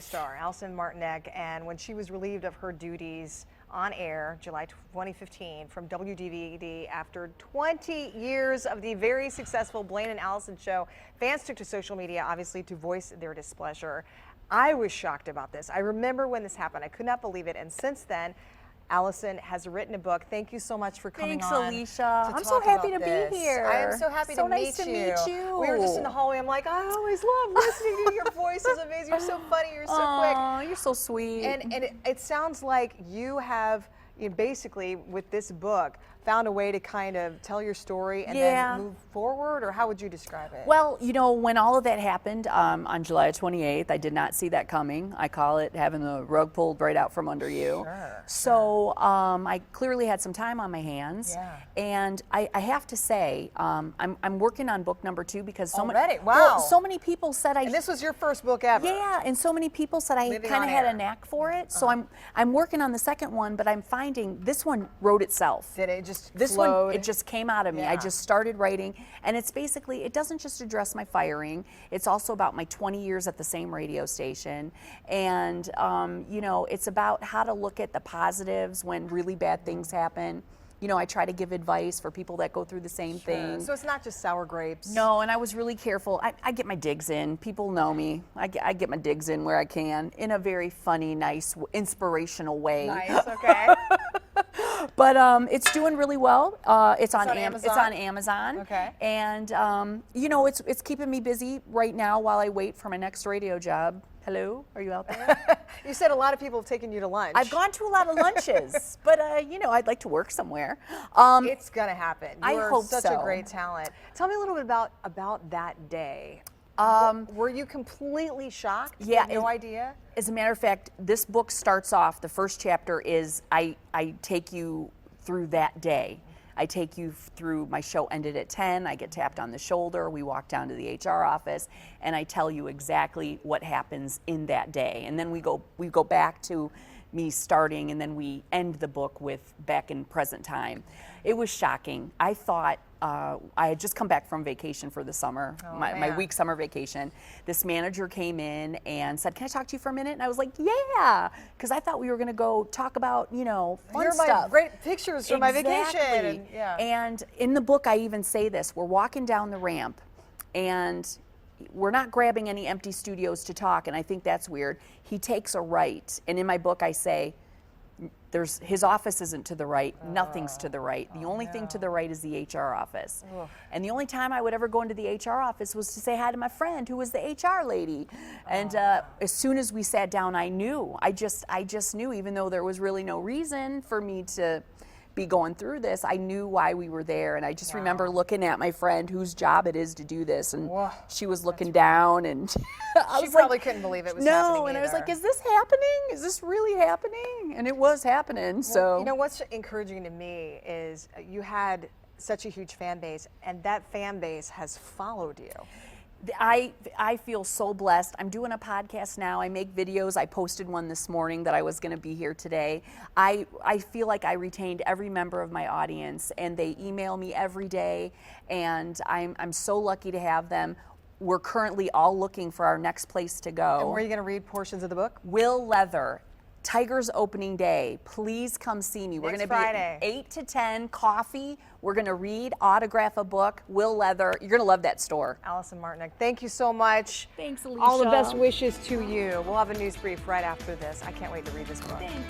star, Allyson Martinek, and when she was relieved of her duties on air, July 2015, from WXYZ-TV after 20 years of the very successful Blaine and Allyson show, fans took to social media, obviously, to voice their displeasure. I was shocked about this. I remember when this happened. I could not believe it, and since then, Allyson has written a book. Thank you so much for coming on. Thanks, Alicia. I'm so happy to be here. I am so happy to meet you. We were just in the hallway. I'm like, I always love listening to you. Your voice is amazing. You're so funny. You're so quick. Oh, you're so sweet. And it sounds like you have, basically, with this book, found a way to kind of tell your story and then move forward, or how would you describe it? Well, when all of that happened on July 28th, I did not see that coming. I call it having the rug pulled right out from under you. Sure, so I clearly had some time on my hands, and I have to say, I'm working on book number 2 because so many people said And this was your first book ever. Yeah, and so many people said I kind of had a knack for it. So I'm working on the second one, but I'm finding this one wrote itself. Did it just This flowed? one, it just came out of me. I just started writing, and it's basically, it doesn't just address my firing, it's also about my 20 years at the same radio station, and it's about how to look at the positives when really bad things happen. I try to give advice for people that go through the same thing. So it's not just sour grapes. No, and I was really careful. I get my digs in. People know me. I get my digs in where I can, in a very funny, nice, inspirational way. Nice, okay. But it's doing really well. It's on Amazon. It's on Amazon. Okay. And it's keeping me busy right now while I wait for my next radio job. Hello, are you out there? You said a lot of people have taken you to lunch. I've gone to a lot of lunches, but I'd like to work somewhere. It's gonna happen. I hope so. You're such a great talent. Tell me a little bit about that day. Were you completely shocked? Yeah, You had no idea. As a matter of fact, this book starts off. The first chapter is I take you through that day. I take you through, my show ended at 10, I get tapped on the shoulder, we walk down to the HR office, and I tell you exactly what happens in that day. And then we go back to me starting, and then we end the book with back in present time. It was shocking. I thought, I had just come back from vacation for the summer, my week summer vacation. This manager came in and said, "Can I talk to you for a minute?" And I was like, "Yeah," because I thought we were going to go talk about, fun stuff. My great pictures from my vacation. And in the book, I even say this: we're walking down the ramp, and we're not grabbing any empty studios to talk, and I think that's weird. He takes a right, and in my book, I say, his office isn't to the right, nothing's to the right. The only thing to the right is the HR office. And the only time I would ever go into the HR office was to say hi to my friend who was the HR lady. And as soon as we sat down, I knew. I just knew, even though there was really no reason for me to be going through this, I knew why we were there. And I just remember looking at my friend whose job it is to do this, and she was looking down, and she probably couldn't believe it was happening and I was like, is this happening? Is this really happening? And it was happening. So what's encouraging to me is you had such a huge fan base, and that fan base has followed you. I feel so blessed. I'm doing a podcast now. I make videos. I posted one this morning that I was going to be here today. I feel like I retained every member of my audience, and they email me every day, and I'm so lucky to have them. We're currently all looking for our next place to go. And where are you going to read portions of the book? Will Leather. Tiger's opening day. Please come see me. We're going to be Friday. 8 to 10, coffee. We're going to read, autograph a book. Will Leather. You're going to love that store. Allyson Martinek, thank you so much. Thanks, Alicia. All the best wishes to you. We'll have a news brief right after this. I can't wait to read this book. Thanks.